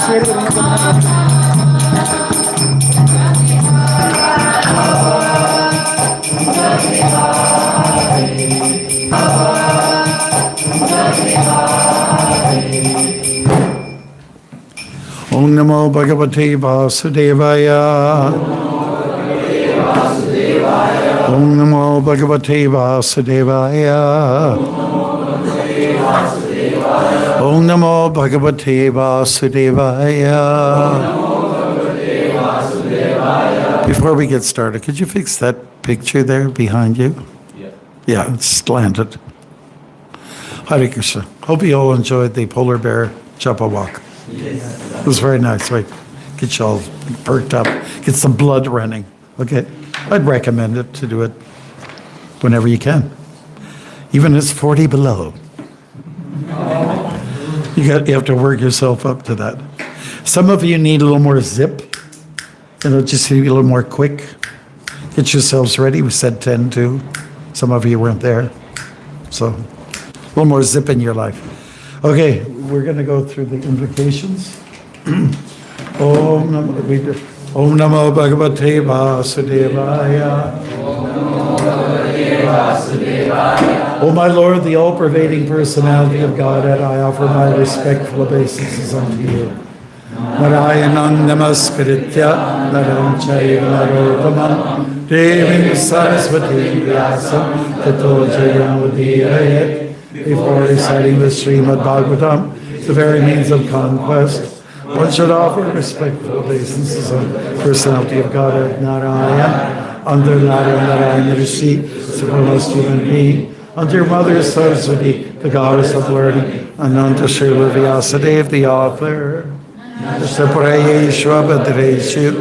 Om Namo Bhagavate Vasudevaya. Om Namo Bhagavate Vasudevaya. Om Namo Bhagavate Vasudevaya. Before we get started, could you fix that picture there behind you? Yeah, it's slanted. Hare Krishna. Hope you all enjoyed the polar bear japa walk. It was very nice, right? Get you all perked up, get some blood running. Okay, I'd recommend it to do it whenever you can, even if it's 40 below. You have to work yourself up to that. Some of you need a little more zip. It'll just be a little more quick. Get yourselves ready. We said 10 to. Some of you weren't there, so a little more zip in your life. Okay, we're going to go through the invocations. Om Namo Bhagavate Vasudevaya. O my Lord, the all-pervading personality of Godhead, I offer my respectful obeisances unto you. Narayanam namaskaritya naram chaiva narottamam devim saraswati vyasam tato jayam udiyayat. Before reciting the Srimad Bhagavatam, the very means of conquest, one should offer respectful obeisances on the personality of Godhead, Narayan, under Narayan Rishi, supremest human being, unto your mother Saraswati, the goddess of learning, and unto Srila Vyasadeva, the author. Saprayeshwa Bhadreshu,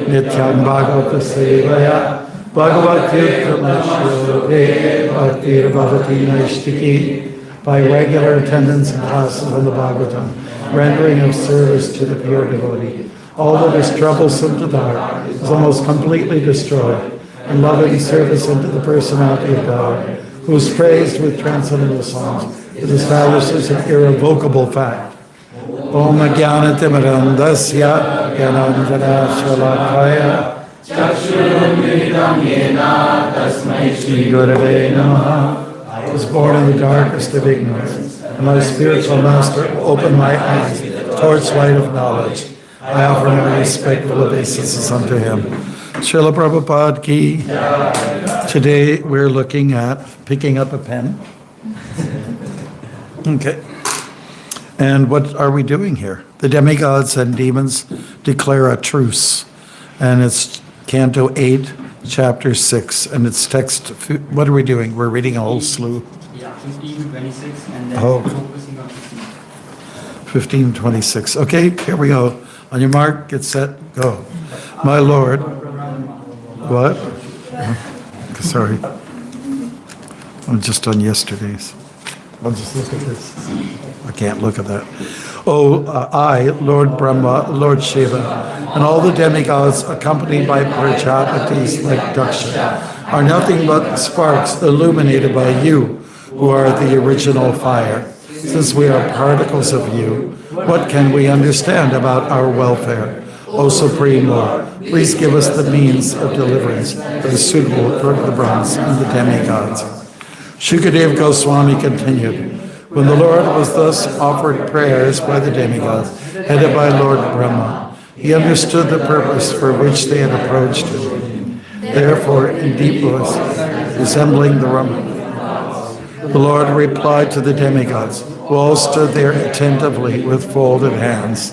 Nityam Bhagavata Sevaya, Bhagavati Uttamashyote, Bhaktir Bhavati Naishtiki, by regular attendance in classes on the Bhagavatam, rendering of service to the pure devotee. All that is troublesome to the heart is almost completely destroyed, and loving service unto the personality of God, who is praised with transcendental songs, it establishes an irrevocable fact. Om Jnanatimirandasya Jnanandjana Shalakaya Shri Gurave Namaha. I was born in the darkest of ignorance, and my spiritual master opened my eyes towards light of knowledge. I offer my respectful obeisances unto him. Srila Prabhupada ki. Today we're looking at picking up a pen. Okay. And what are we doing here? The demigods and demons declare a truce. And it's Canto 8, Chapter 6. And it's text, what are we doing? We're reading a whole slew. Yeah, 15 to 26, and then focusing on 15, 26. Okay, here we go. On your mark, get set, go. My Lord. What? Sorry. I'm just on yesterday's. I'll just look at this. I can't look at that. I, Lord Brahma, Lord Shiva, and all the demigods accompanied by Prajapatis like Daksha are nothing but sparks illuminated by you, who are the original fire. Since we are particles of you, what can we understand about our welfare? O Supreme Lord, please give us the means of deliverance that is suitable for the Brahmas and the demigods. Shukadeva Goswami continued, when the Lord was thus offered prayers by the demigods, headed by Lord Brahma, he understood the purpose for which they had approached him. Therefore, in deep bliss, resembling the Brahma, the Lord replied to the demigods, who all stood there attentively with folded hands.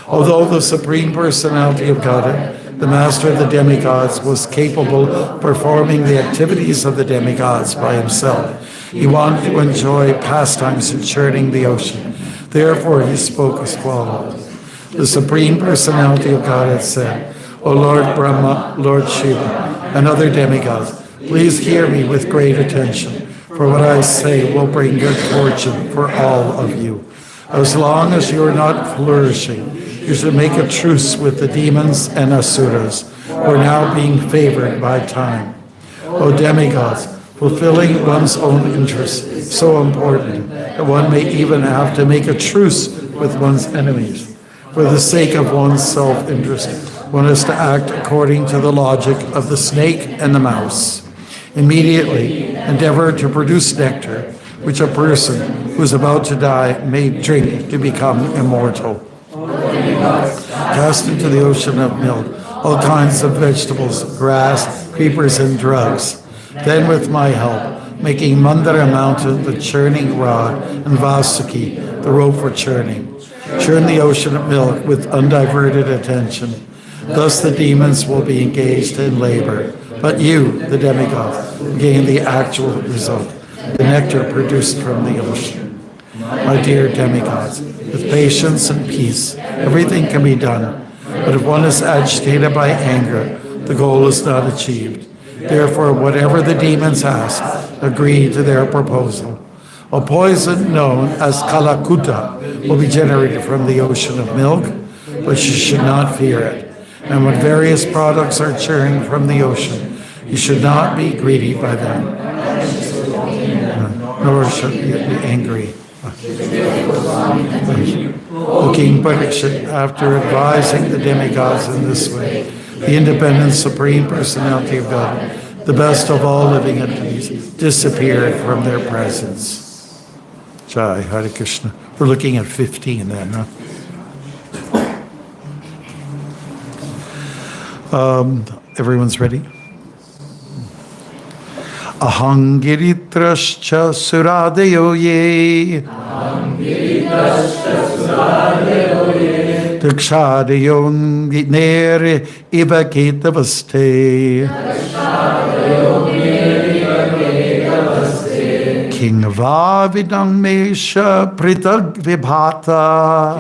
Although the Supreme Personality of Godhead, the Master of the demigods, was capable of performing the activities of the demigods by himself, he wanted to enjoy pastimes in churning the ocean. Therefore, he spoke as follows. The Supreme Personality of Godhead said, O Lord Brahma, Lord Shiva, and other demigods, please hear me with great attention, for what I say will bring good fortune for all of you. As long as you are not flourishing, you should make a truce with the demons and asuras, who are now being favored by time. O demigods, fulfilling one's own interests is so important that one may even have to make a truce with one's enemies. For the sake of one's self-interest, one is to act according to the logic of the snake and the mouse. Immediately endeavor to produce nectar, which a person who is about to die may drink to become immortal. Cast into the ocean of milk all kinds of vegetables, grass, creepers, and drugs. Then with my help, making Mandara mountain the churning rod and Vasuki the rope for churning. Churn the ocean of milk with undiverted attention. Thus the demons will be engaged in labor, but you, the demigod, gain the actual result, the nectar produced from the ocean. My dear demigods, with patience and peace, everything can be done, but if one is agitated by anger, the goal is not achieved. Therefore, whatever the demons ask, agree to their proposal. A poison known as Kalakuta will be generated from the ocean of milk, but you should not fear it. And when various products are churned from the ocean, you should not be greedy by them, nor should you be angry. O King Parikshit, after advising the demigods in this way, the independent Supreme Personality of God, the best of all living entities, disappeared from their presence. Jai, Hare Krishna. We're looking at 15 then, huh? Everyone's ready? Ahangiritrascha suradeyo ye. Dakshadeyo nere ivaketavaste. King Vavidam Mesha Pritag Vibhata.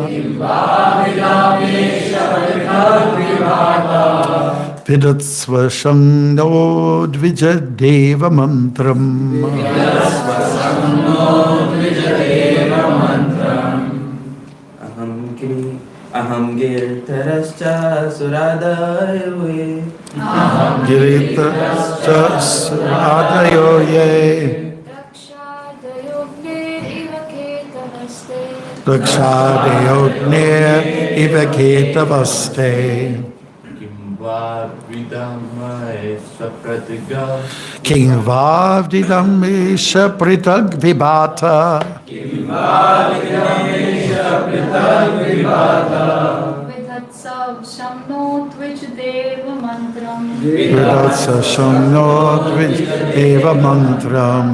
Vidatsva Shangno Dvijadeva Mantram. Aham Girtarascha Suradayo ye. Girtarascha Suradayo ye. Dakshadeyogne ivaketavaste. King Vavdidamesha Pritag Vibhata. Vidatsa Shamnot Vijadeva Mantram. Vidatsa Shamnot Vijadeva Mantram.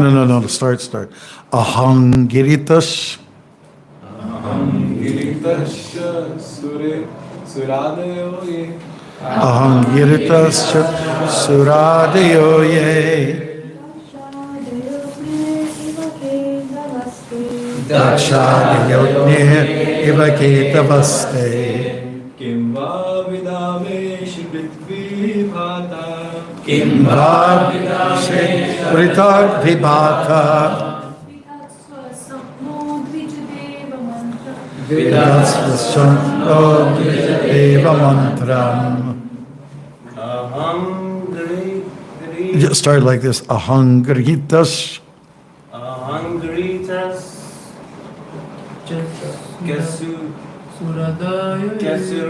No, start. Ahangiritash. Ahangiritas Suradayo ye. Dakshadayodne ivaketavaste. Kimva Vidamesh Prithvibhata. Kimva Pritag Vibhata. Vidatsva Shanto Deva Mantram. Just start like this. Ahangritas. Ahangritas.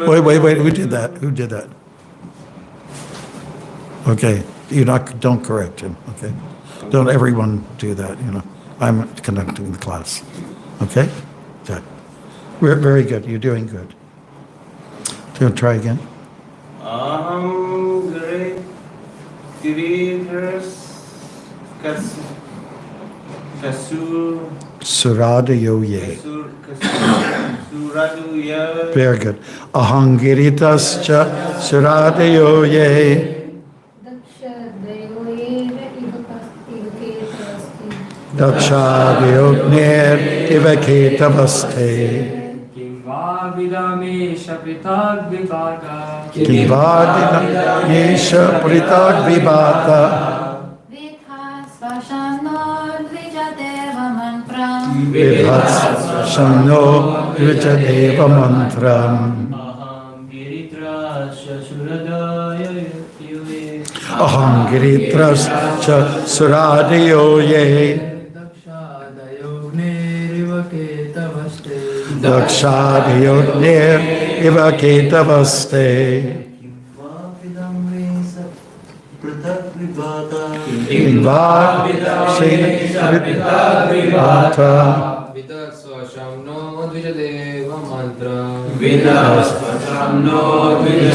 Wait. Who did that? Okay. Don't correct him. Okay. Don't everyone do that. I'm conducting the class. Okay. Good. Very good. You're doing good. Do you want to try again? Suradayo ye. Very good. Ahangiritascha suradayo ye. Dakshadayogner ivaketavaste. Vidamesha Pritag Vibhata. Kivadinamesha Pritag Vibhata. Vidhatsva Shamnot Vijadeva Mantram. Vidhatsva Shamno Vijadeva Mantram. Ahangiritrascha Suradayo ye. Dakshadayodnir iva ketavaste. Ingva Shivata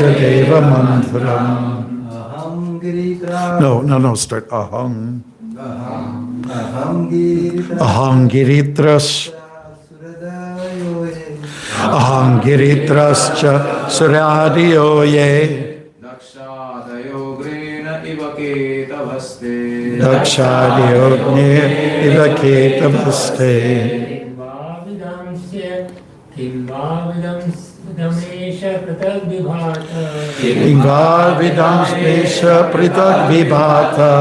Vijadeva Mantram. No, start Aham. Aham Giritras. Aham Giritrascha Suradiyoye. Dakshadayodnir iva ketavaste. Ingva vidamsmesha pritag vibhata.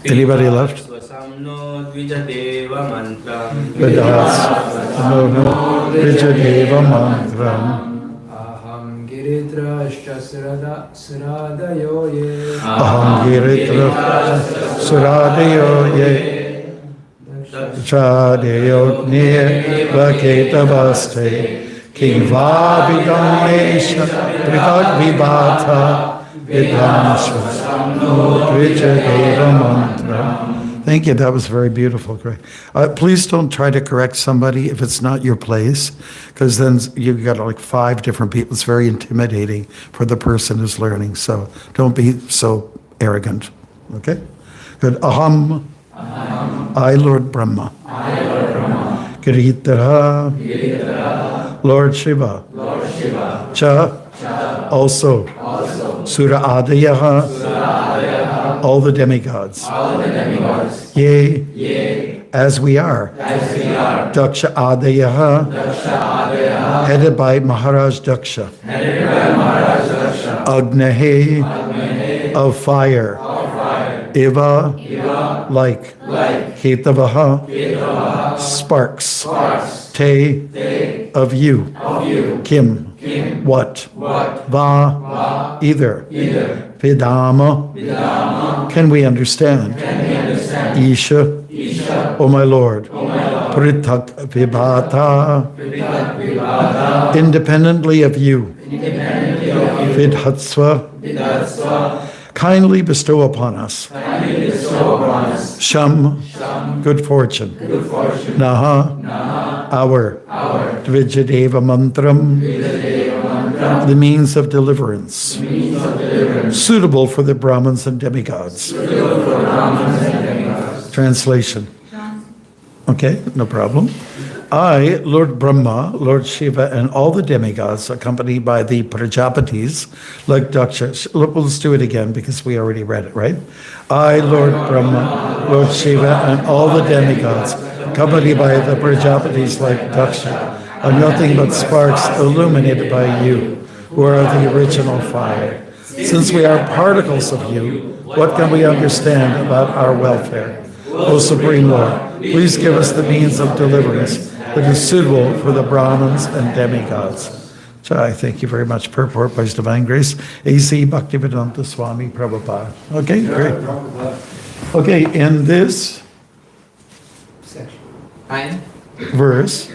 Anybody left? Vedas no Vijadeva Mantram. Aham Giritrascha Suradayoye. Aham Giritrascha Suradayoye. Chadayodnir vaketavaste. Kingva vidamesha pritag vibhata. Vidamsha Vijadeva Mantra. Thank you. That was very beautiful. Great. Please don't try to correct somebody if it's not your place, because then you've got like 5 different people. It's very intimidating for the person who's learning. So don't be so arrogant. Okay? Good. Aham. I, Lord Brahma. Giritara. Lord Shiva. Cha. Also. Sura Adayaha. All the demigods. Yea, as we are. Daksha Adayaha, headed by Maharaj Daksha. Agnehe, of fire. Iva, like. Ketavaha, sparks. Te, of you. Kim, what? Va, either. Vidama, can we understand? Isha, O my Lord. Prithak vibhata, independently of you. Vidhatsva, kindly bestow upon us. Sham, good fortune. Naha, our. Dvijadeva Mantram, the means of deliverance. Suitable for the Brahmins and demigods. Translation. Okay, no problem. I, Lord Brahma, Lord Shiva, and all the demigods, accompanied by the Prajapatis, like Daksha. Let's do it again because we already read it, right? I, Lord Brahma, Lord Shiva, and all the demigods, accompanied by the Prajapatis like Daksha, are nothing but sparks illuminated by you, who are the original fire. Since we are particles of you, what can we understand about our welfare? O Supreme Lord, please give us the means of deliverance that is suitable for the Brahmins and demigods. So I thank you very much. Purport by His Divine Grace, A.C. Bhaktivedanta Swami Prabhupada. Okay, great. Okay, in this verse,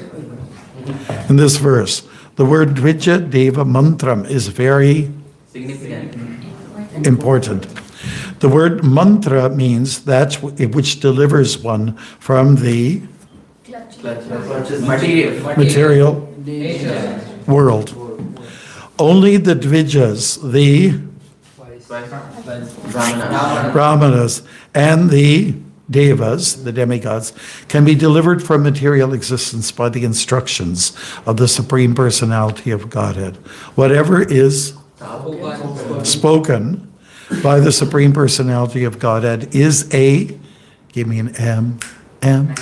the word Dvija Deva Mantram is very Significant. important. The word mantra means that which delivers one from the material world. Only the Dvijas, the Brahmanas, and the Devas, the demigods, can be delivered from material existence by the instructions of the Supreme Personality of Godhead. Whatever is spoken by the Supreme Personality of Godhead is a, give me an M, N,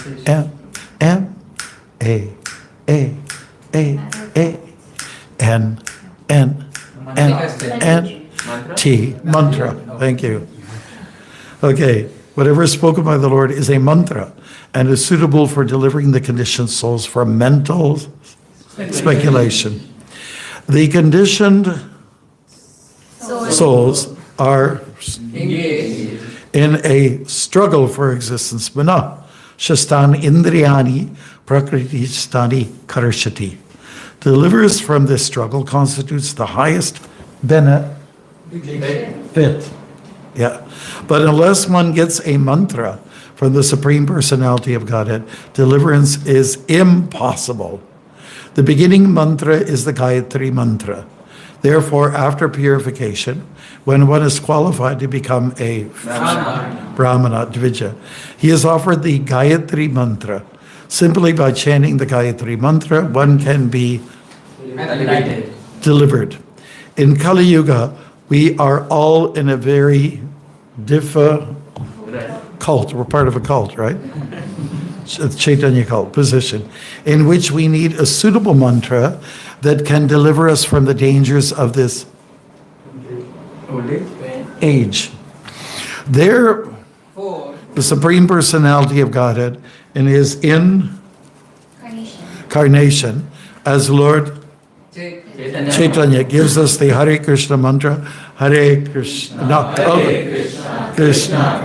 T, mantra. Thank you. Okay, whatever is spoken by the Lord is a mantra and is suitable for delivering the conditioned souls from mental speculation. The conditioned souls are engaged in a struggle for existence, mana, Shastan Indriyani Prakriti Stani Karshati. To deliver us from this struggle constitutes the highest benefit. Yeah. But unless one gets a mantra from the Supreme Personality of Godhead, deliverance is impossible. The beginning mantra is the Gayatri mantra. Therefore, after purification, when one is qualified to become a Brahmana, Dvija, he is offered the Gayatri mantra. Simply by chanting the Gayatri mantra, one can be delivered. In Kali Yuga, we are all in a very cult. We're part of a cult, right? Chaitanya cult position, in which we need a suitable mantra that can deliver us from the dangers of this age. There, the Supreme Personality of Godhead in his incarnation as Lord Chaitanya gives us the Hare Krishna mantra. Hare Krishna, no, Krishna, Krishna,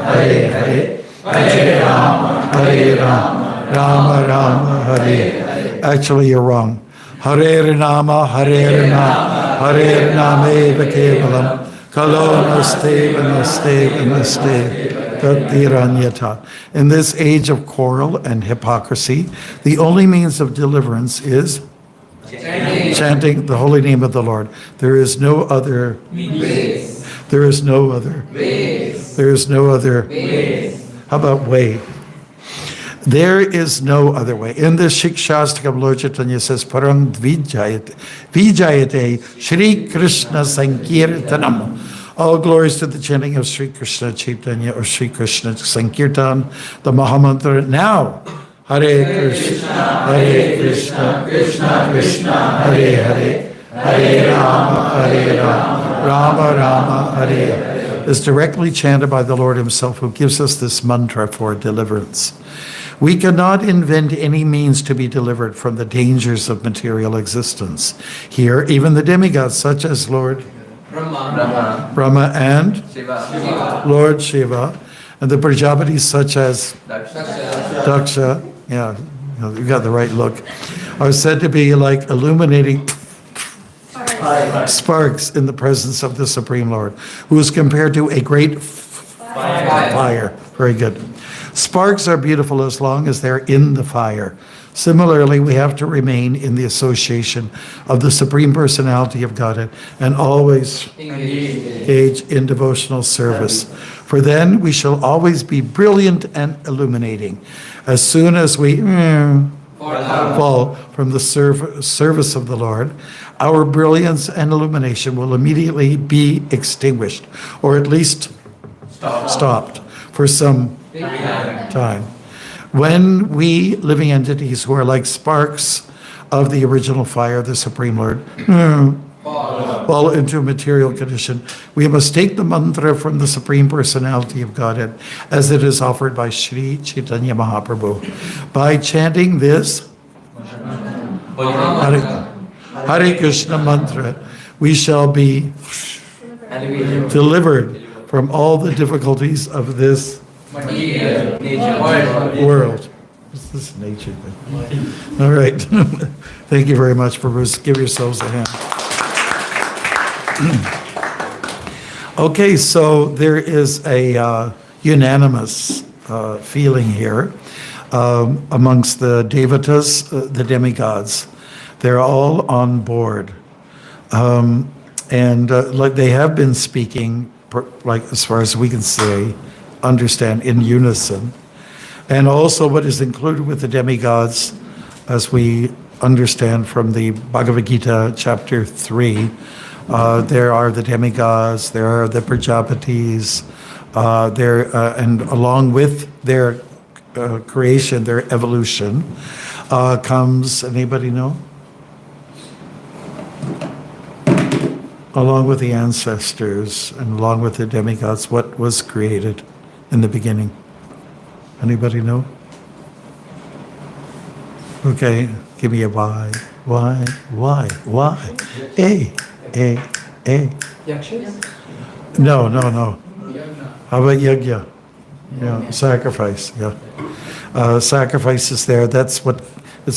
Hare Hare, Hare Rama, Rama Rama, Hare. Actually, you're wrong. Hare Rama, Hare Rama, Hare Rama eva kevalam, kalo naste, naste, tatiranyata. In this age of quarrel and hypocrisy, the only means of deliverance is chanting the holy name of the Lord. There is no other. There is no other. There is no other. How about way? There is no other way. In the Shikshastakam, Lord Chaitanya says, Parang Vijayate Shri Krishna Sankirtanam. All glories to the chanting of Sri Krishna Chaitanya or Sri Krishna Sankirtan, the Mahamantra. Now, Hare Krishna, Krishna Krishna, Hare Hare, Hare Rama, Rama Rama, Hare is directly chanted by the Lord himself, who gives us this mantra for deliverance. We cannot invent any means to be delivered from the dangers of material existence. Here, even the demigods, such as Lord Brahma and Lord Shiva, and the Prajapatis, such as Daksha, yeah, you got the right look, are said to be like illuminating sparks in the presence of the Supreme Lord, who is compared to a great fire. Very good. Sparks are beautiful as long as they're in the fire. Similarly, we have to remain in the association of the Supreme Personality of Godhead and always engage in devotional service. For then we shall always be brilliant and illuminating. As soon as we fall from the service of the Lord, our brilliance and illumination will immediately be extinguished, or at least stopped for some time. When we, living entities who are like sparks of the original fire, the Supreme Lord, fall into a material condition, we must take the mantra from the Supreme Personality of Godhead as it is offered by Sri Chaitanya Mahaprabhu. By chanting this Hare Krishna mantra, we shall be delivered from all the difficulties of this world. What's this nature thing? All right. Thank you very much. Give yourselves a hand. Okay, so there is a unanimous feeling here amongst the devatas, the demigods. They're all on board. And like they have been speaking, like as far as we can say, understand, in unison. And also what is included with the demigods, as we understand from the Bhagavad Gita, chapter 3, there are the demigods, there are the Prajapatis, and along with their creation, their evolution, comes, anybody know? Along with the ancestors and along with the demigods, what was created in the beginning? Anybody know? Okay, give me a why. Why? A. Yakshas? No. How about yajna? Yeah, sacrifice, yeah. sacrifices there. It's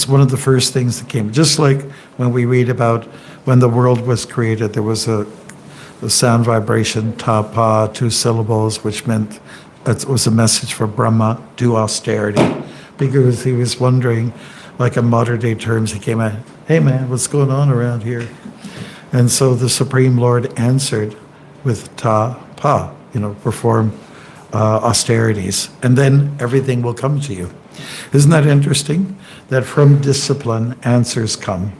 one of the first things that came. Just like when we read about when the world was created, there was a sound vibration, ta-pa, 2 syllables, which meant it was a message for Brahma, do austerity. Because he was wondering, like in modern day terms, he came out, hey man, what's going on around here? And so the Supreme Lord answered with ta-pa, perform austerities, and then everything will come to you. Isn't that interesting? That from discipline, answers come.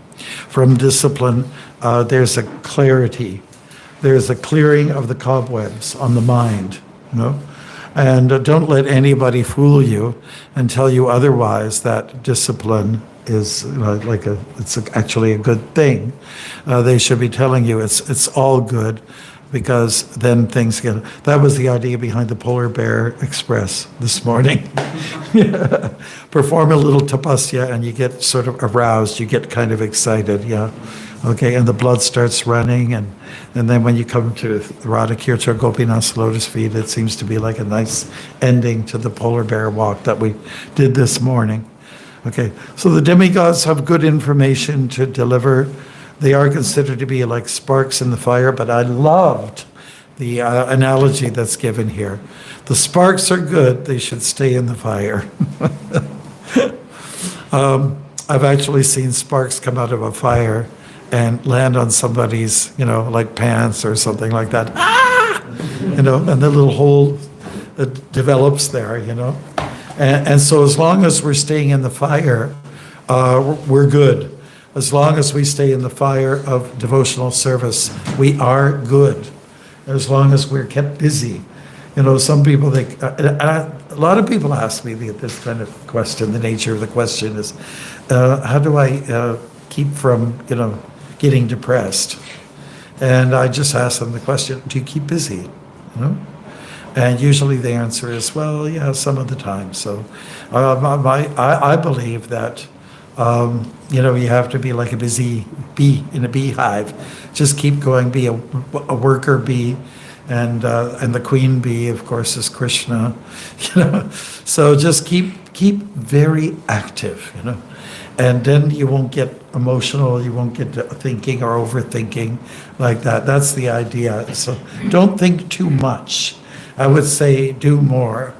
From discipline, there's a clarity. There's a clearing of the cobwebs on the mind, And don't let anybody fool you and tell you otherwise, that discipline is it's actually a good thing. They should be telling you it's all good, because then things get... That was the idea behind the Polar Bear Express this morning. Perform a little tapasya and you get sort of aroused, you get kind of excited, Okay, and the blood starts running, and then when you come to Radha Kirtan Gopinath's lotus feet, it seems to be like a nice ending to the polar bear walk that we did this morning. Okay, so the demigods have good information to deliver. They are considered to be like sparks in the fire, but I loved the analogy that's given here. The sparks are good, they should stay in the fire. I've actually seen sparks come out of a fire and land on somebody's, like pants or something like that. Ah! And the little hole that develops there, And so as long as we're staying in the fire, we're good. As long as we stay in the fire of devotional service, we are good. As long as we're kept busy. Some people think, a lot of people ask me this kind of question. The nature of the question is, how do I keep from, getting depressed? And I just ask them the question, do you keep busy? And usually the answer is, well, yeah, some of the time. So I believe that, you have to be like a busy bee in a beehive. Just keep going, be a worker bee. And the queen bee, of course, is Krishna. So just keep very active, And then you won't get emotional, you won't get to thinking or overthinking like that. That's the idea. So don't think too much. I would say do more.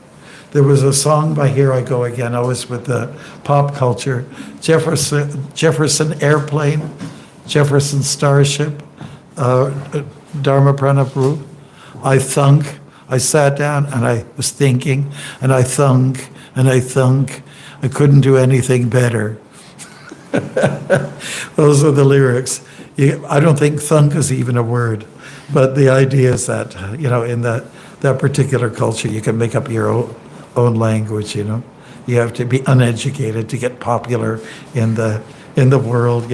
There was a song by Here I Go Again, always with the pop culture. Jefferson Airplane, Jefferson Starship, Dharma Pranapru. I thunk, I sat down and I was thinking, and I thunk, and I thunk. I couldn't do anything better. Those are the lyrics. I don't think thunk is even a word, but the idea is that, in that particular culture, you can make up your own language, You have to be uneducated to get popular in the world,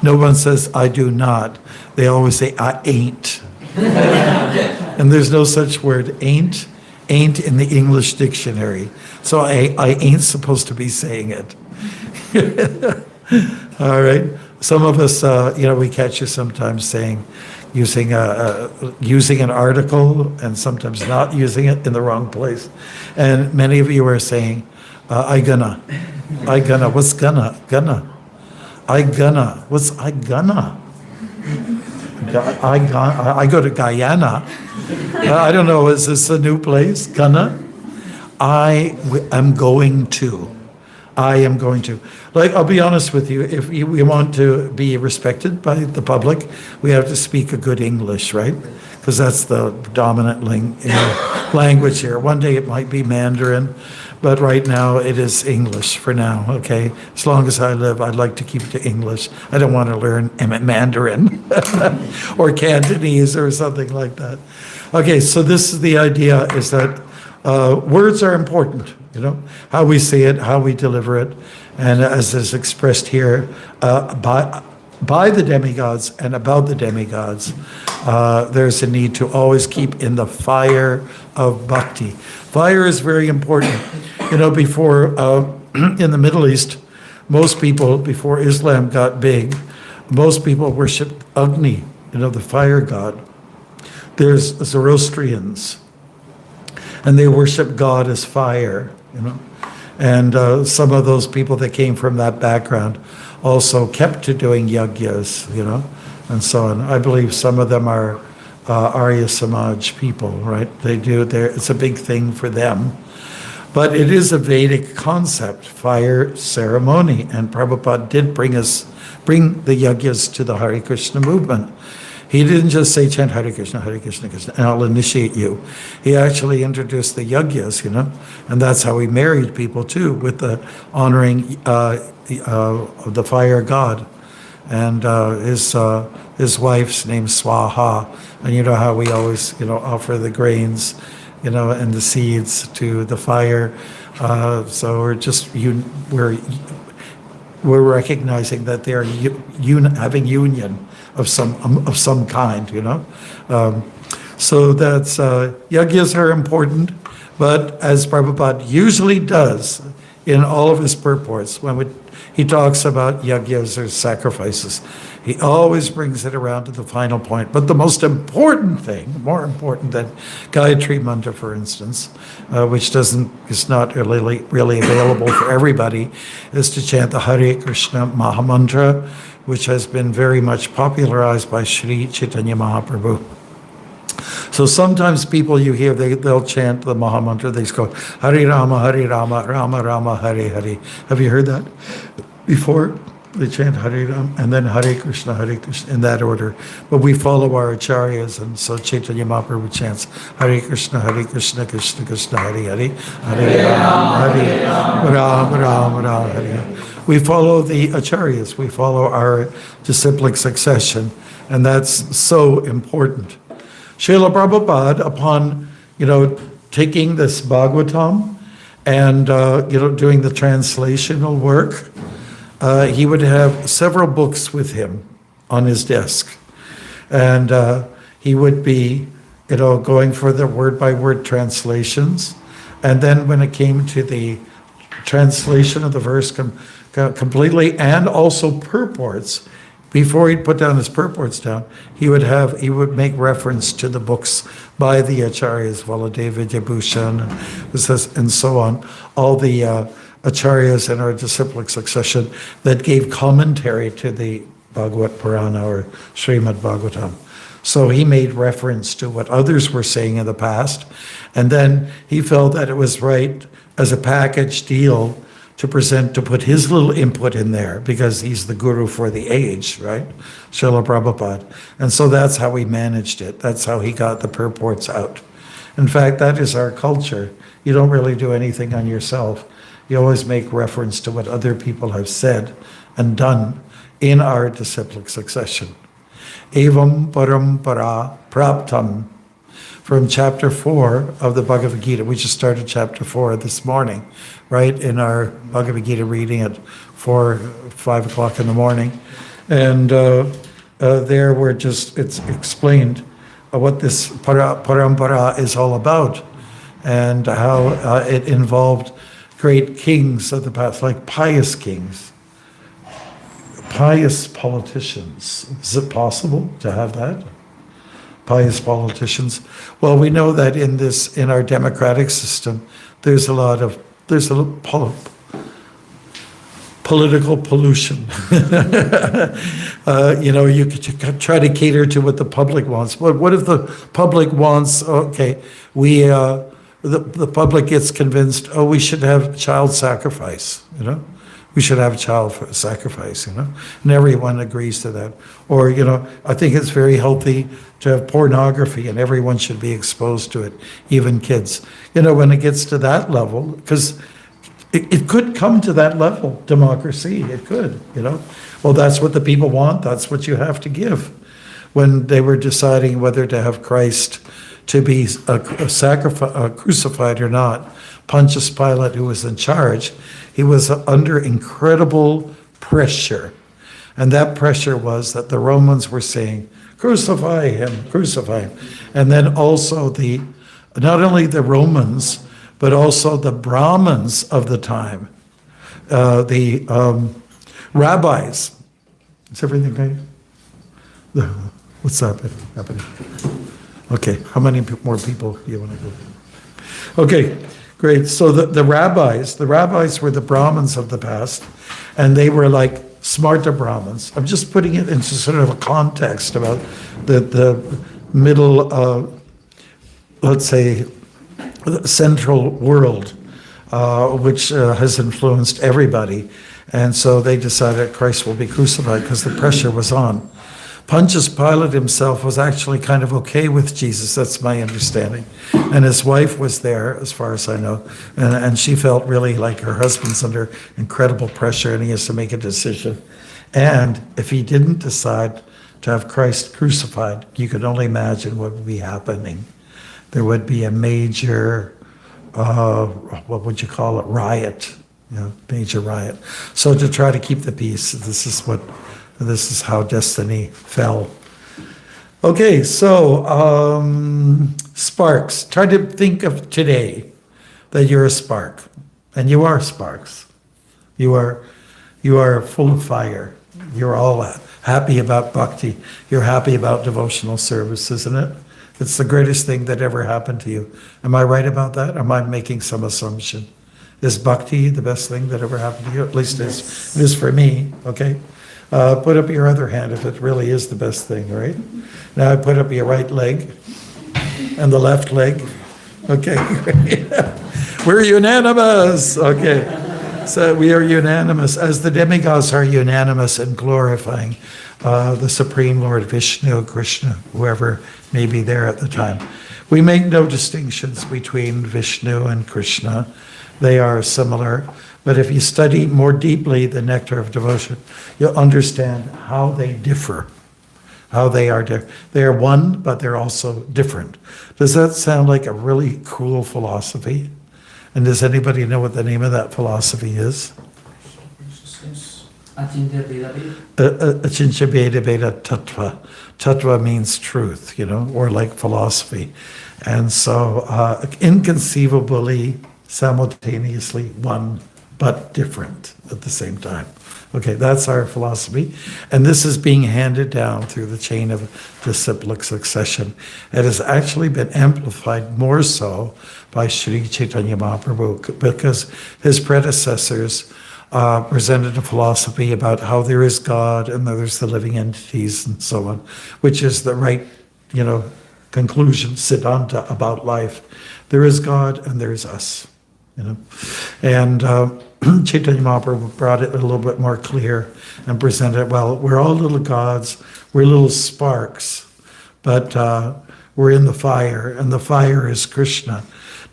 No one says, I do not. They always say, I ain't. And there's no such word, ain't in the English dictionary. So I ain't supposed to be saying it. All right. Some of us, we catch you sometimes using an article and sometimes not using it in the wrong place. And many of you are saying, I gonna, what's gonna? I gonna, what's I gonna? I go to Guyana. I don't know, is this a new place? Gonna? I am going to. Like, I'll be honest with you, if we want to be respected by the public, we have to speak a good English, right? Because that's the dominant language here. One day it might be Mandarin, but right now it is English for now, okay? As long as I live, I'd like to keep it to English. I don't want to learn Mandarin or Cantonese or something like that. Okay, so this is the idea, is that words are important, how we say it, how we deliver it, and as is expressed here, by the demigods and about the demigods, there's a need to always keep in the fire of bhakti. Fire is very important. Before, in the Middle East, most people, before Islam got big, most people worshiped Agni, the fire god. There's Zoroastrians, and they worship God as fire, And some of those people that came from that background also kept to doing yajnas, and so on. I believe some of them are Arya Samaj people, right? It's a big thing for them. But it is a Vedic concept, fire ceremony, and Prabhupada did bring the yajnas to the Hare Krishna movement. He didn't just say chant Hare Krishna, Krishna, and I'll initiate you. He actually introduced the yajnas, and that's how he married people too, with the honoring of the fire god. And his wife's name's Swaha, and you know how we always offer the grains, and the seeds to the fire. So we're recognizing that they're having union of some kind, So that's yajnas are important, but as Prabhupada usually does in all of his purports, when he talks about yajnas or sacrifices, he always brings it around to the final point. But the most important thing, more important than Gayatri Mantra, for instance, which is not really available for everybody, is to chant the Hare Krishna Mahamantra, which has been very much popularized by Sri Chaitanya Mahaprabhu. So sometimes people you hear, they'll chant the Mahamantra, they just go, Hare Rama, Rama Rama, Hare Hare. Have you heard that before? They chant Hare Rama and then Hare Krishna in that order. But we follow our acharyas, and so Chaitanya Mahaprabhu chants Hare Krishna, Krishna Krishna, Hare Hare, Hare Rama, Rama, Hare Hare. We follow the acharyas, we follow our disciplic succession, and that's so important. Srila Prabhupada, upon taking this Bhagavatam and doing the translational work, he would have several books with him on his desk, and he would be going for the word-by-word translations, and then when it came to the translation of the verse completely and also purports, before he'd put down his purports down, he would make reference to the books by the acharyas, Valadeva, Jabushan, and so on, all the acharyas in our disciplic succession that gave commentary to the Bhagavad Purana or Srimad Bhagavatam. So he made reference to what others were saying in the past, and then he felt that it was right as a package deal to put his little input in there, because he's the guru for the age, right? Srila Prabhupada. And so that's how he managed it. That's how he got the purports out. In fact, that is our culture. You don't really do anything on yourself. You always make reference to what other people have said and done in our disciplic succession. Evam parampara praptam. From chapter 4 of the Bhagavad Gita. We just started chapter 4 this morning, right, in our Bhagavad Gita reading at 5 o'clock in the morning. And there it's explained what this parampara is all about, and how it involved great kings of the past, like pious kings, pious politicians. Is it possible to have that? Pious politicians. Well, we know that in our democratic system, there's a lot of political pollution. You could try to cater to what the public wants. But what if the public wants? Okay, the public gets convinced. Oh, we should have child sacrifice. We should have child sacrifice, and everyone agrees to that. Or, I think it's very healthy to have pornography, and everyone should be exposed to it, even kids. When it gets to that level, because it could come to that level, democracy, it could, Well, that's what the people want, that's what you have to give. When they were deciding whether to have Christ to be crucified or not, Pontius Pilate, who was in charge, he was under incredible pressure. And that pressure was that the Romans were saying, crucify him, crucify him. And then also not only the Romans, but also the Brahmins of the time, the rabbis. Is everything okay? What's happening? Okay, how many more people do you want to go? Okay, Great. So the rabbis were the Brahmins of the past, and they were like smarta Brahmins. I'm just putting it into sort of a context about the middle, let's say, central world, which has influenced everybody. And so they decided Christ will be crucified because the pressure was on. Pontius Pilate himself was actually kind of okay with Jesus, that's my understanding. And his wife was there, as far as I know, and she felt really like her husband's under incredible pressure and he has to make a decision. And if he didn't decide to have Christ crucified, you could only imagine what would be happening. There would be a major, what would you call it, riot, major riot. So to try to keep the peace, this is how destiny fell. Okay, so sparks. Try to think of today that you're a spark, and you are sparks. You are full of fire. You're all happy about bhakti. You're happy about devotional service, isn't it? It's the greatest thing that ever happened to you. Am I right about that? Or am I making some assumption? Is bhakti the best thing that ever happened to you? At least it is for me, okay? Put up your other hand if it really is the best thing, right? Now put up your right leg and the left leg. Okay, great. We're unanimous. Okay, so we are unanimous, as the demigods are unanimous in glorifying the Supreme Lord Vishnu, Krishna, whoever may be there at the time. We make no distinctions between Vishnu and Krishna. They are similar. But if you study more deeply the nectar of devotion, you'll understand how they differ, how they are different. They are one, but they're also different. Does that sound like a really cool philosophy? And does anybody know what the name of that philosophy is? Achintya Veda Veda. Achintya Veda Veda Tattva. Tattva means truth, or like philosophy. And so inconceivably, simultaneously one, but different at the same time. Okay, that's our philosophy. And this is being handed down through the chain of disciplic succession. It has actually been amplified more so by Sri Chaitanya Mahaprabhu because his predecessors presented a philosophy about how there is God and there's the living entities and so on, which is the right, conclusion, Siddhanta about life. There is God and there's us. And Chaitanya Mahaprabhu brought it a little bit more clear and presented, well, we're all little gods, we're little sparks, but we're in the fire, and the fire is Krishna.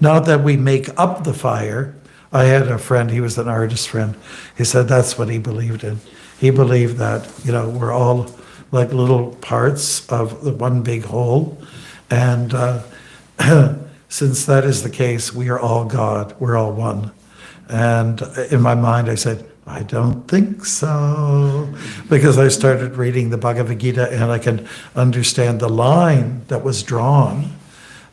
Not that we make up the fire. I had a friend, he was an artist friend, he said that's what he believed in. He believed that, we're all like little parts of the one big whole, and since that is the case, we are all God, we're all one. And in my mind, I said, I don't think so. Because I started reading the Bhagavad Gita and I can understand the line that was drawn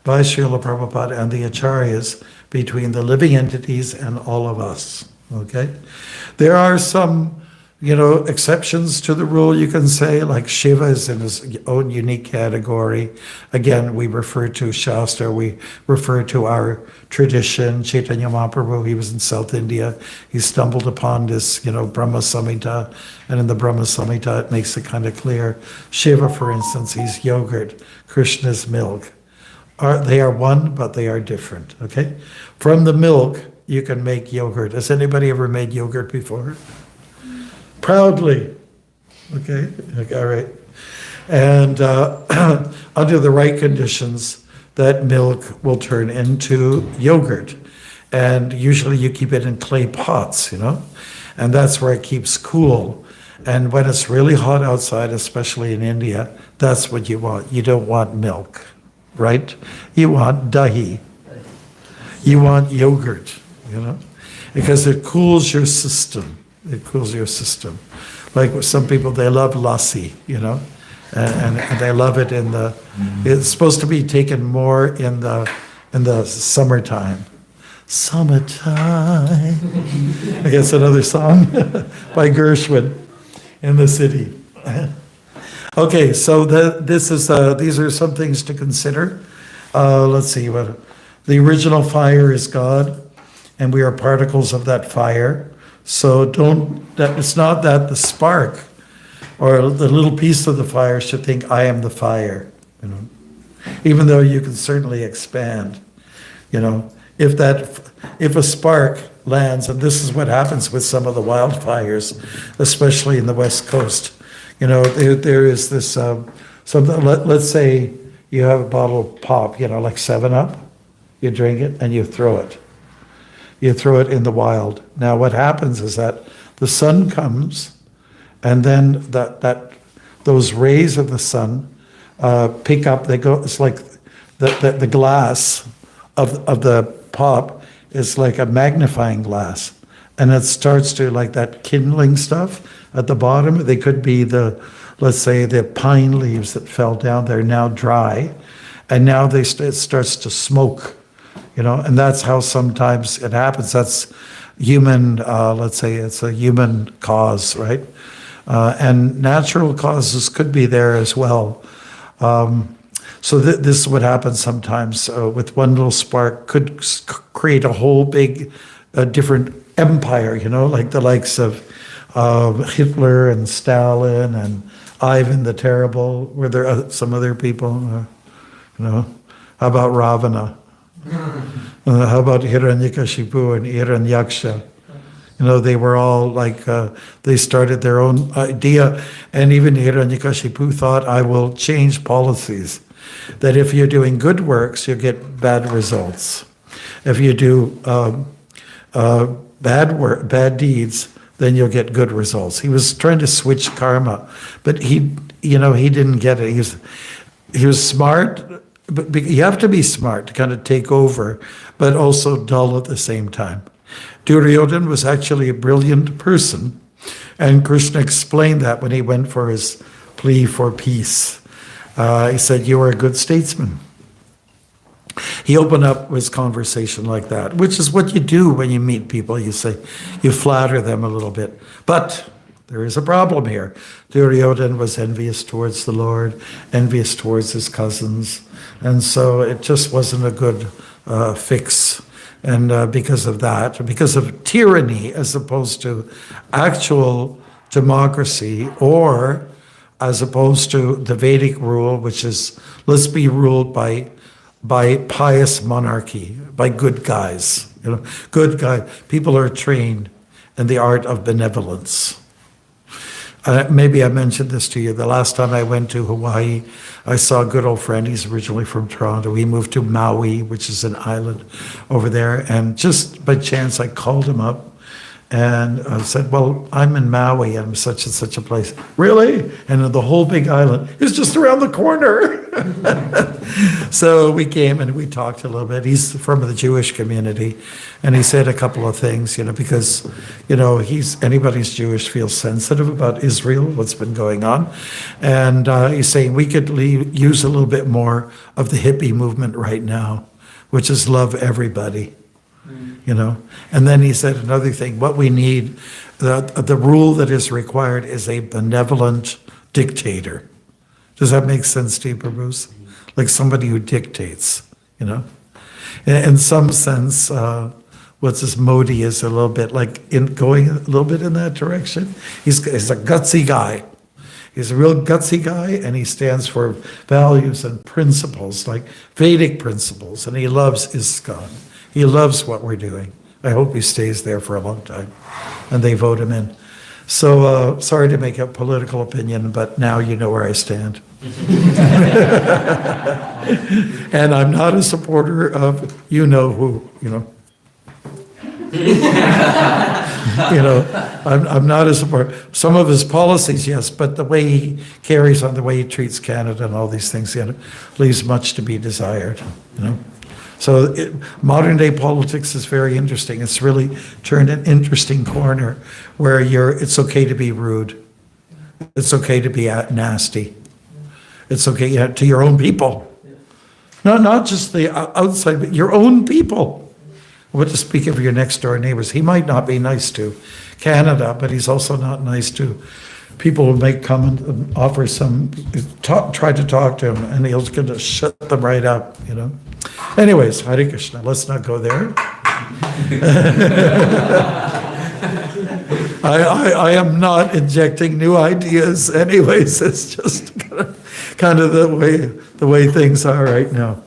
by Srila Prabhupada and the Acharyas between the living entities and all of us, okay? There are some exceptions to the rule, you can say, like Shiva is in his own unique category. Again, we refer to Shastra, we refer to our tradition. Chaitanya Mahaprabhu, he was in South India. He stumbled upon this, Brahma Samhita, and in the Brahma Samhita, it makes it kind of clear. Shiva, for instance, he's yogurt. Krishna's milk. They are one, but they are different, okay? From the milk, you can make yogurt. Has anybody ever made yogurt before? Proudly, okay, all right. And under the right conditions, that milk will turn into yogurt. And usually you keep it in clay pots, and that's where it keeps cool. And when it's really hot outside, especially in India, that's what you want. You don't want milk, right? You want dahi. You want yogurt, because it cools your system. It cools your system. Like some people, they love lassi, and they love it in the. It's supposed to be taken more in the summertime. Summertime. I guess another song by Gershwin in the city. Okay, so these are some things to consider. Let's see. The original fire is God. and we are particles of that fire. So it's not that the spark or the little piece of the fire should think I am the fire, you know. Even though you can certainly expand, you know, if a spark lands, and this is what happens with some of the wildfires, especially in the West Coast, you know, there is this, something, let's say you have a bottle of pop, you know, like 7-Up, you drink it and you throw it. You throw it in the wild. Now what happens is that the sun comes, and then those rays of the sun pick up, it's like the glass of the pop is like a magnifying glass, and it starts to, like that kindling stuff at the bottom, they could be let's say the pine leaves that fell down, they're now dry, and now it starts to smoke, you know, and that's how sometimes it happens. That's human, let's say it's a human cause, right? And natural causes could be there as well. So this is what happens sometimes with one little spark, could create a whole big different empire, you know, like the likes of Hitler and Stalin and Ivan the Terrible. Were there some other people? You know, how about Ravana? How about Hiranyakashipu and Hiranyaksha? You know, they were all like, they started their own idea, and even Hiranyakashipu thought, I will change policies. That if you're doing good works, you get bad results. If you do bad deeds, then you'll get good results. He was trying to switch karma, but he didn't get it. He was smart, but you have to be smart to kind of take over, but also dull at the same time. Duryodhana was actually a brilliant person, and Krishna explained that when he went for his plea for peace. He said, you are a good statesman. He opened up his conversation like that, which is what you do when you meet people. You flatter them a little bit. But there is a problem here. Duryodhana was envious towards the Lord, envious towards his cousins, and so it just wasn't a good fix. And because of that, because of tyranny as opposed to actual democracy, or as opposed to the Vedic rule, which is, let's be ruled by pious monarchy, by good guys. You know, good guy. People are trained in the art of benevolence. Maybe I mentioned this to you. The last time I went to Hawaii, I saw a good old friend. He's originally from Toronto. He moved to Maui, which is an island over there. And just by chance, I called him up and I said, well, I'm in Maui. I'm such and such a place. Really? And the whole big island is just around the corner. So we came and we talked a little bit. He's from the Jewish community. And he said a couple of things, because, anybody's Jewish feels sensitive about Israel, what's been going on. And he's saying we could use a little bit more of the hippie movement right now, which is love everybody. And then he said another thing, what we need, the rule that is required is a benevolent dictator. Does that make sense to you, Bruce? Like somebody who dictates, In some sense, what's this, Modi is a little bit like going a little bit in that direction. He's a gutsy guy. He's a real gutsy guy, and he stands for values and principles, like Vedic principles, and he loves ISKCON. He loves what we're doing. I hope he stays there for a long time, and they vote him in. So sorry to make a political opinion, but now you know where I stand. And I'm not a supporter of who. I'm not a supporter. Some of his policies, yes, but the way he carries on, the way he treats Canada and all these things, leaves much to be desired. So modern day politics is very interesting. It's really turned an interesting corner where it's okay to be rude. It's okay to be nasty. It's okay to your own people. Not just the outside, but your own people. What to speak of your next door neighbors. He might not be nice to Canada, but he's also not nice to people who may come and offer try to talk to him, and he'll going to shut them right up, Anyways, Hare Krishna. Let's not go there. I am not injecting new ideas anyways. It's just kind of the way things are right now.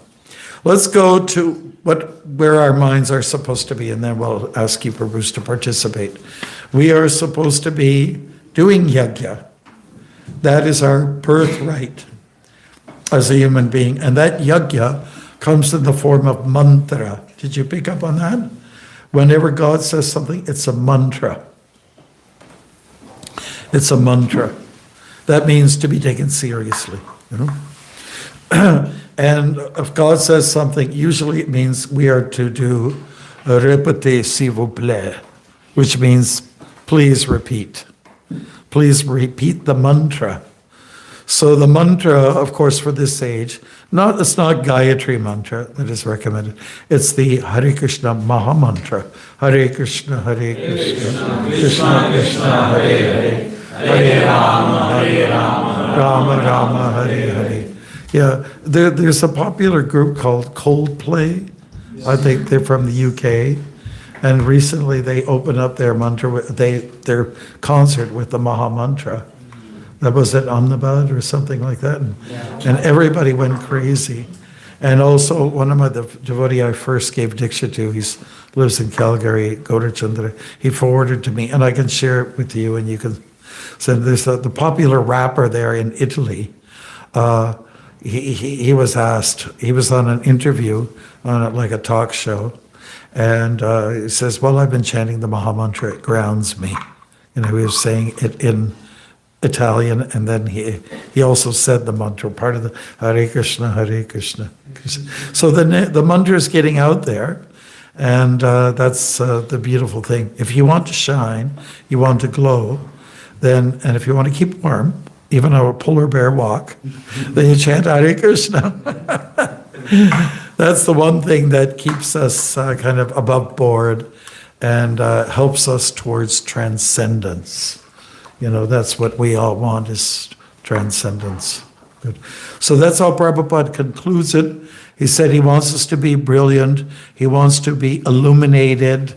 Let's go to where our minds are supposed to be, and then we'll ask you, Prabhus, to participate. We are supposed to be doing yajna. That is our birthright as a human being. And that yajna comes in the form of mantra. Did you pick up on that? Whenever God says something, it's a mantra. It's a mantra. That means to be taken seriously, you know? And if God says something, usually it means we are to do répétez s'il vous plaît, which means please repeat. Please repeat the mantra. So the mantra, of course, for this age, it's not Gayatri mantra that is recommended. It's the Hare Krishna Maha Mantra. Hare Krishna, Krishna Krishna, Hare Hare, Hare Rama, Rama Rama, Hare Hare. Yeah, there's a popular group called Coldplay. I think they're from the UK. And recently they opened up their mantra, their concert with the Maha Mantra. That was at Ahmedabad or something like that. And everybody went crazy. And also one of the devotee I first gave Diksha to, he lives in Calgary, Gaura Chandra, he forwarded to me, and I can share it with you, and you can send this. The popular rapper there in Italy, he was asked, he was on an interview on like a talk show, and he says, well, I've been chanting the Maha Mantra, it grounds me. You know, he was saying it in Italian, and then he also said the mantra, part of the Hare Krishna, Hare Krishna. So the mantra is getting out there, and that's the beautiful thing. If you want to shine, you want to glow, then, and if you want to keep warm, even on a polar bear walk, then you chant Hare Krishna. That's the one thing that keeps us kind of above board and helps us towards transcendence. You know, that's what we all want, is transcendence. Good. So that's how Prabhupada concludes it. He said he wants us to be brilliant. He wants to be illuminated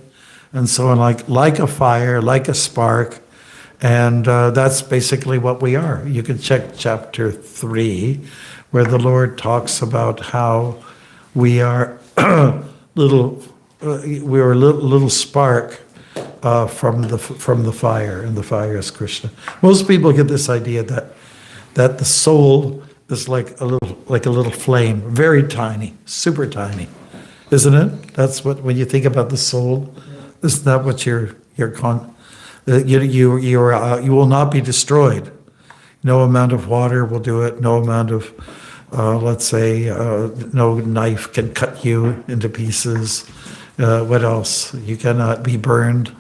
and so on, like a fire, like a spark. And that's basically what we are. You can check chapter 3, where the Lord talks about how we are we are a little spark from the fire, and the fire is Krishna. Most people get this idea that the soul is like a little flame, very tiny, super tiny, isn't it? That's what, when you think about the soul, isn't that what you will not be destroyed. No amount of water will do it. No amount of let's say no knife can cut you into pieces. What else? You cannot be burned.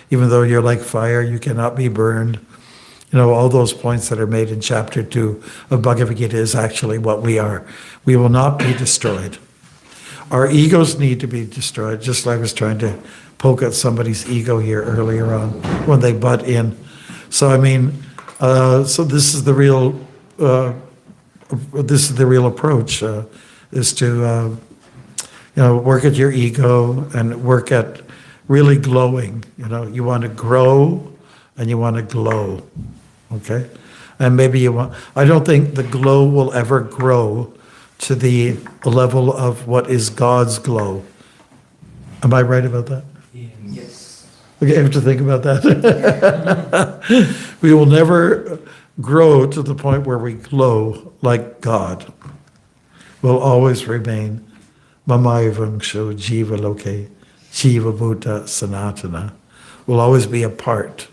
Even though you're like fire, you cannot be burned. You know, all those points that are made in chapter 2 of Bhagavad Gita is actually what we are. We will not be destroyed. Our egos need to be destroyed, just like I was trying to poke at somebody's ego here earlier on when they butt in. So I mean, so this is the real approach, is to work at your ego and work at really glowing. You know, you want to grow and you want to glow, okay? And maybe you want, I don't think the glow will ever grow to the level of what is God's glow. Am I right about that? Yes. Okay, I have to think about that. We will never grow to the point where we glow like God. We'll always remain Mamayavangsho Jiva Loke, Jiva Bhuta Sanatana. We'll always be apart.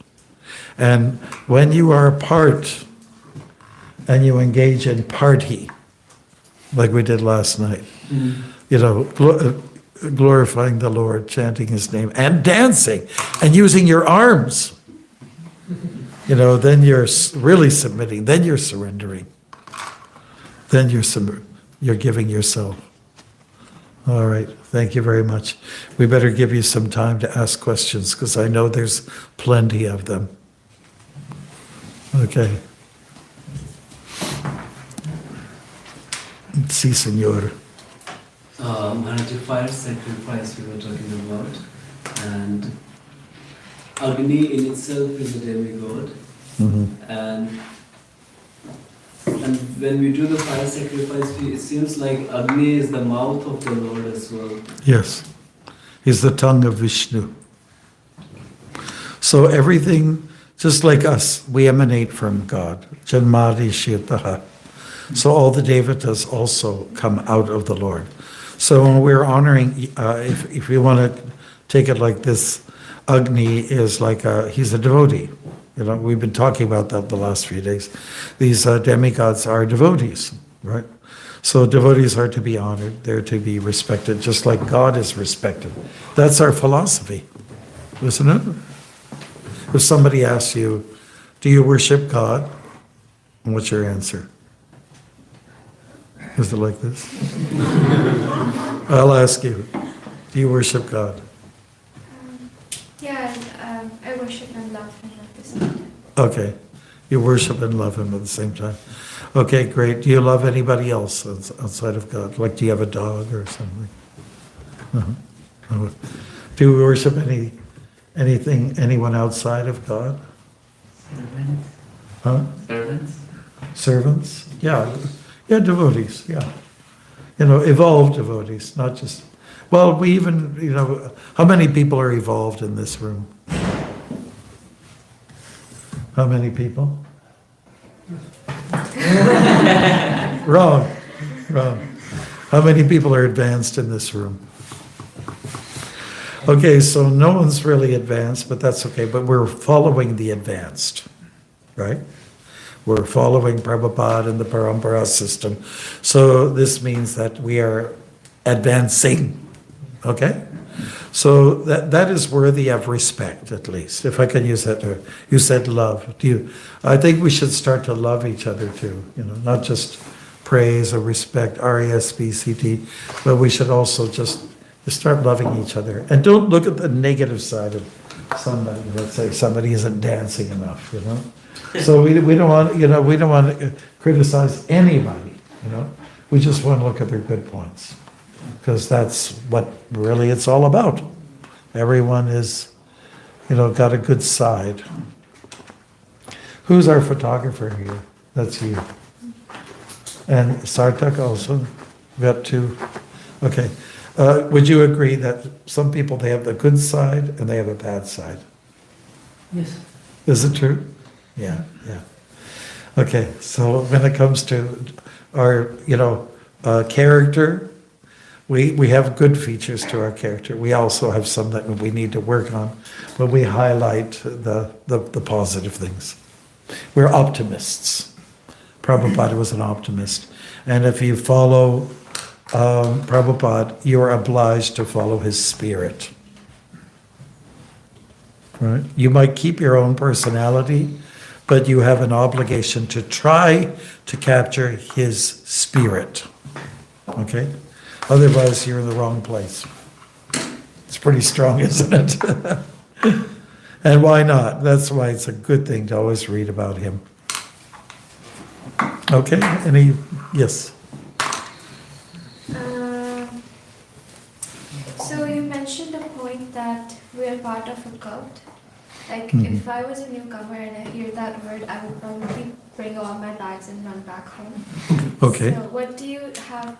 And when you are apart and you engage in party, like we did last night, you know, glorifying the Lord, chanting his name, and dancing, and using your arms, you know, then you're really submitting, then you're surrendering, then you're giving yourself. All right, thank you very much. We better give you some time to ask questions, because I know there's plenty of them. Okay. Sí, señor. Maharaj, fire sacrifice we were talking about, and Agni in itself is a demigod, and when we do the fire sacrifice, it seems like Agni is the mouth of the Lord as well. Yes. He's the tongue of Vishnu. So everything, just like us, we emanate from God. Janmadi Shitaha. So all the devatas also come out of the Lord. So when we're honoring, if we want to take it like this, Agni is like he's a devotee. You know, we've been talking about that the last few days. These demigods are devotees, right? So devotees are to be honored, they're to be respected, just like God is respected. That's our philosophy, isn't it? If somebody asks you, do you worship God? What's your answer? Is it like this? I'll ask you, do you worship God? Yeah, I worship and love him at the same time. Okay, you worship and love him at the same time. Okay, great. Do you love anybody else outside of God? Like, do you have a dog or something? No. Do you worship anyone outside of God? Servants. Huh? Servants. Servants? Yeah, devotees, yeah. You know, evolved devotees, not just, well, we even, you know, how many people are evolved in this room? How many people? Wrong. How many people are advanced in this room? Okay, so no one's really advanced, but that's okay. But we're following the advanced, right? We're following Prabhupada and the Parampara system. So this means that we are advancing, okay? So that is worthy of respect, at least, if I can use that term. You said love. I think we should start to love each other too, you know, not just praise or respect, R-E-S-P-C-T, but we should also just start loving each other. And don't look at the negative side of somebody. Let's say somebody isn't dancing enough, you know. So we don't want, you know, we don't want to criticize anybody, you know. We just want to look at their good points, because that's what really it's all about. Everyone is, you know, got a good side. Who's our photographer here? That's you. And Sartak also. We got two. Okay. Would you agree that some people, they have the good side and they have a bad side? Yes. Is it true? Yeah. Okay, so when it comes to our, you know, character, we have good features to our character. We also have some that we need to work on, but we highlight the positive things. We're optimists. Prabhupada was an optimist. And if you follow Prabhupada, you're obliged to follow his spirit. Right? You might keep your own personality, but you have an obligation to try to capture his spirit. Okay? Otherwise, you're in the wrong place. It's pretty strong, isn't it? And why not? That's why it's a good thing to always read about him. Okay, yes? So you mentioned a point that we are part of a cult. Like, if I was a newcomer and I hear that word, I would probably bring all my bags and run back home. Okay. So what do you have,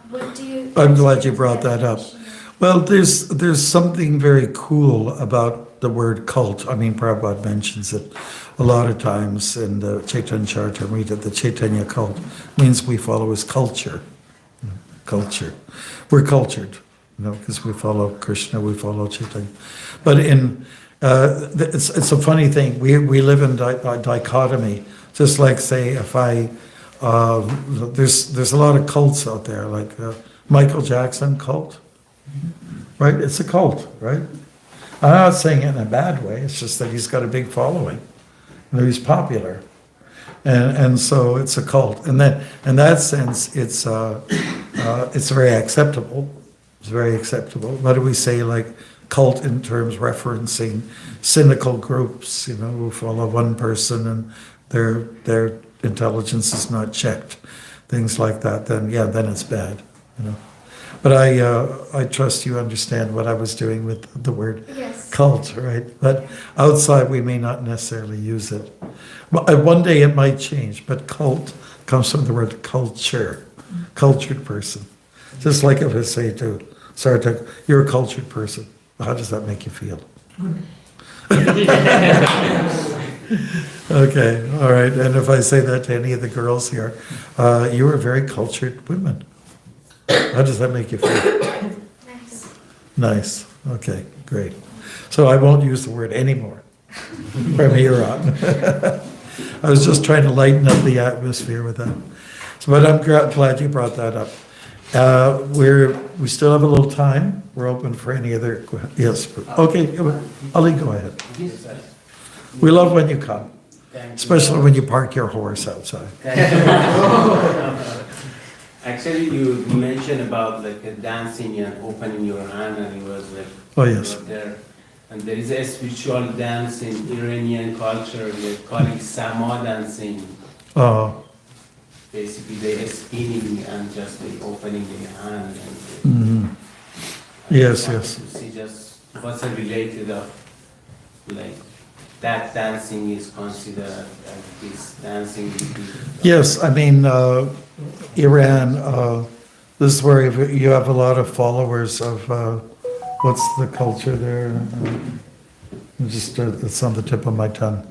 I'm glad you brought that up. Well, there's something very cool about the word cult. I mean, Prabhupada mentions it a lot of times in the Chaitanya Charitamrita. The Chaitanya cult means we follow his culture. Culture. We're cultured, you know, because we follow Krishna, we follow Chaitanya. But it's a funny thing. We live in dichotomy. Just like, say, if there's a lot of cults out there, like Michael Jackson cult, right? It's a cult, right? I'm not saying it in a bad way. It's just that he's got a big following. You know, he's popular, and so it's a cult. And then, in that sense, it's very acceptable. It's very acceptable. What do we say, like cult in terms referencing cynical groups? You know, who follow one person and their intelligence is not checked, things like that. Then it's bad. You know. But I trust you understand what I was doing with the word Yes. cult, right? But outside we may not necessarily use it. Well, one day it might change, but cult comes from the word culture, cultured person. Just like if I say to Sartak, you're a cultured person. How does that make you feel? Okay, all right. And if I say that to any of the girls here, you are very cultured women. How does that make you feel? Nice. Nice. Okay, great. So I won't use the word anymore from here on. I was just trying to lighten up the atmosphere with that. So, but I'm glad you brought that up. We still have a little time. We're open for any other, yes. Okay, Ali, go ahead. We love when you come, especially when you park your horse outside. Actually, you mentioned about like dancing and opening your hand, and it was like Oh, yes. you were there. And there is a spiritual dance in Iranian culture. They call it Sama dancing. Oh, Basically, they are spinning and just like opening their hand. And mhm. I Yes, wanted yes. to see just what's related of like that dancing is considered as this dancing. Yes, I mean, Iran, this is where you have a lot of followers of, what's the culture there? It's on the tip of my tongue.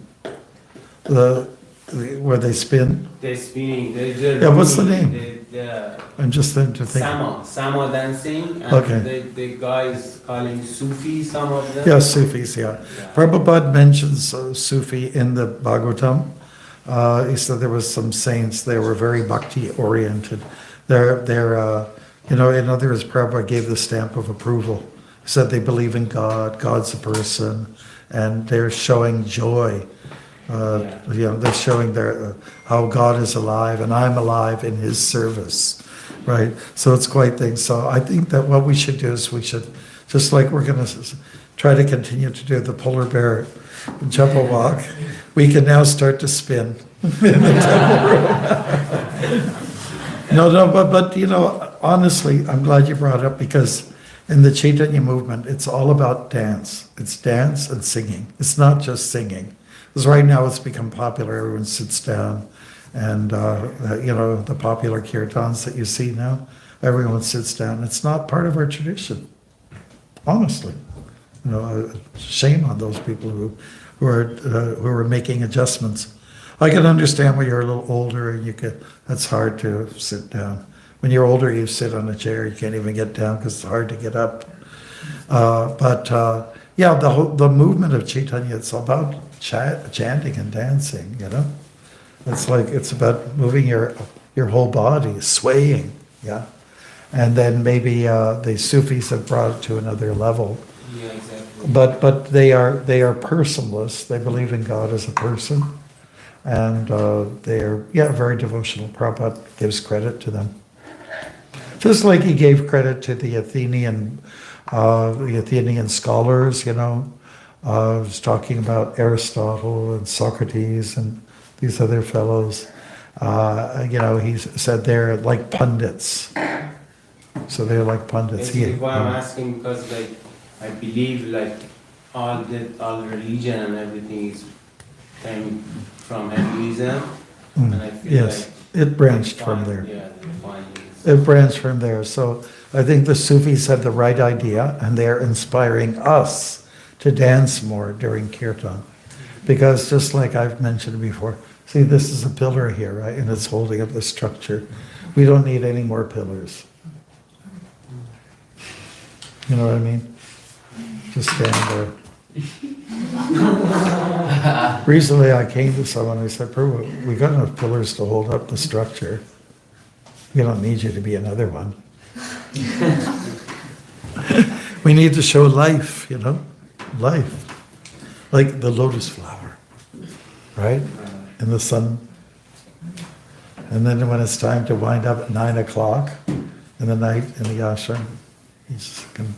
Where they spin? They're spinning. Yeah, what's the name? I'm just trying to think. Sama dancing. And Okay. the guys calling Sufi, some of them. Yeah, Sufis, yeah. Prabhupada mentions Sufi in the Bhagavatam. He said there was some saints, they were very bhakti oriented. They're in other words, Prabhupada gave the stamp of approval. He said they believe in God, God's a person, and they're showing joy. They're showing how God is alive, and I'm alive in His service, right? So it's quite things. So I think that what we should do is we should, just like we're going to try to continue to do the polar bear Jumbo walk, we can now start to spin in the temple room. but honestly, I'm glad you brought it up because in the Chaitanya movement, it's all about dance. It's dance and singing. It's not just singing. Because right now it's become popular, everyone sits down, and the popular kirtans that you see now, everyone sits down. It's not part of our tradition, honestly. Shame on those people who are making adjustments. I can understand when you're a little older and that's hard to sit down. When you're older, you sit on a chair, you can't even get down because it's hard to get up. The movement of Chaitanya, it's about chanting and dancing, It's about moving your whole body, swaying, yeah. And then maybe the Sufis have brought it to another level. Yeah, exactly. But they are personalists. They believe in God as a person, and they are very devotional. Prabhupada gives credit to them, just like he gave credit to the Athenian scholars. Was talking about Aristotle and Socrates and these other fellows. He said they're like pundits. So they're like pundits. Basically, why I'm asking because I believe all religion and everything is came from Hinduism, and I feel yes, it branched from there. Yeah, the findings. It branched from there. So I think the Sufis had the right idea, and they're inspiring us to dance more during kirtan. Because just like I've mentioned before, see, this is a pillar here, right? And it's holding up the structure. We don't need any more pillars. You know what I mean? Just stand there. Recently I came to someone and I said, Prabhu, we got enough pillars to hold up the structure. We don't need you to be another one. We need to show life, life. Like the lotus flower, right? In the sun. And then when it's time to wind up at 9 o'clock in the night in the ashram, he's going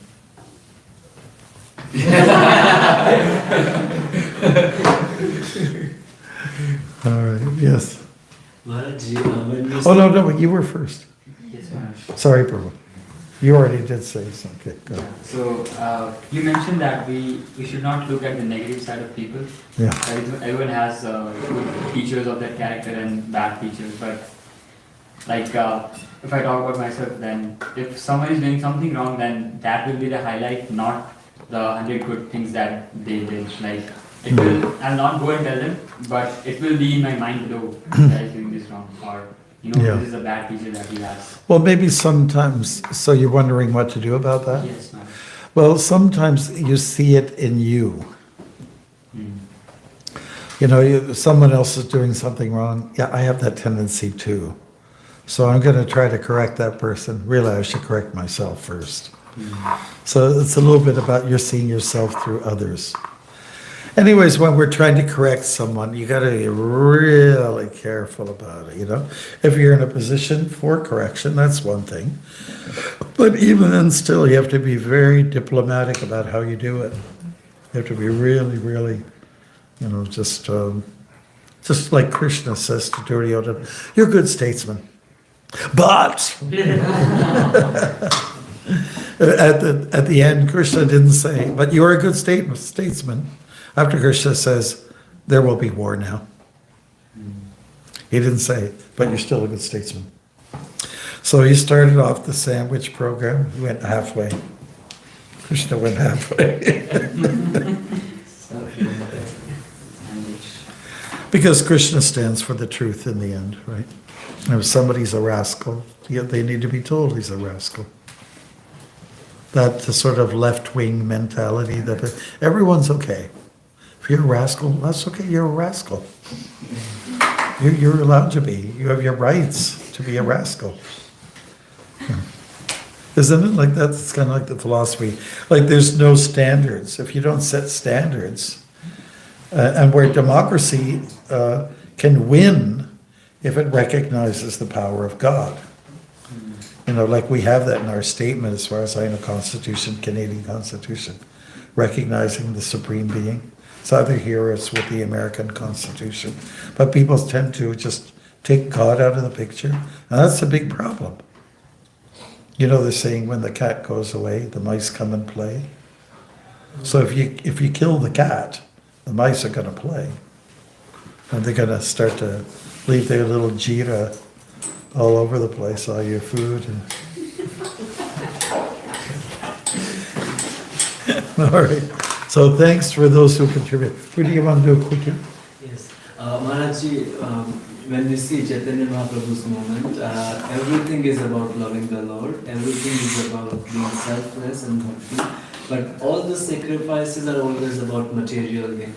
All right, yes. Maharaj, when we Oh, no, you were first. Yes, Maharaj. Sorry, Prabhu. You already did say something. Okay, go. So you mentioned that we should not look at the negative side of people. Yeah. Everyone has good features of their character and bad features, but like if I talk about myself, then if someone is doing something wrong, then that will be the highlight, not the 100 good things that they did. Like it will, I'll not go and tell them, but it will be in my mind below that is doing this wrong, or Yeah. this is a bad feature that he has. Well, maybe sometimes, so you're wondering what to do about that? Yes, ma'am. Well, sometimes you see it in you. Mm. You know, someone else is doing something wrong. Yeah, I have that tendency too. So I'm going to try to correct that person. Really, I should correct myself first. So it's a little bit about you're seeing yourself through others. Anyways, when we're trying to correct someone, you got to be really careful about it, you know. If you're in a position for correction, that's one thing. But even then still, you have to be very diplomatic about how you do it. You have to be really, really, you know, just like Krishna says to Duryodhana, you're a good statesman. But at the end, Krishna didn't say, but you're a good statesman. After Krishna says, there will be war now. He didn't say, but you're still a good statesman. So he started off the sandwich program. He went halfway. Krishna went halfway. Because Krishna stands for the truth in the end, right? And if somebody's a rascal, they need to be told he's a rascal. That sort of left-wing mentality that everyone's okay. If you're a rascal, that's okay, you're a rascal. You're allowed to be. You have your rights to be a rascal. Isn't it like that? It's kind of like the philosophy. Like there's no standards. If you don't set standards, and where democracy can win if it recognizes the power of God. You know, like we have that in our statement as far as I know, Constitution, Canadian Constitution, recognizing the Supreme Being. It's either here or it's with the American Constitution. But people tend to just take God out of the picture, and that's a big problem. You know, they're saying when the cat goes away, the mice come and play. So if you kill the cat, the mice are going to play. And they're going to start to leave their little jeera all over the place, all your food. All right. So thanks for those who contribute. What do you want to do quickly? Yes. Maharajji, when we see Chaitanya Mahaprabhu's movement, everything is about loving the Lord, everything is about being selfless and bhakti, but all the sacrifices are always about material gain.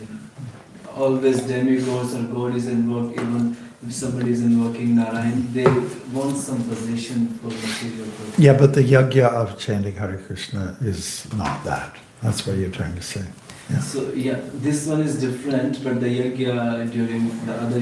Always demigods or God is invoked, even if somebody is invoking Narayan, they want some position for material purpose. Yeah, but the yajna of chanting Hare Krishna is not that. That's what you're trying to say. Yeah. So yeah, this one is different, but the yajna during the other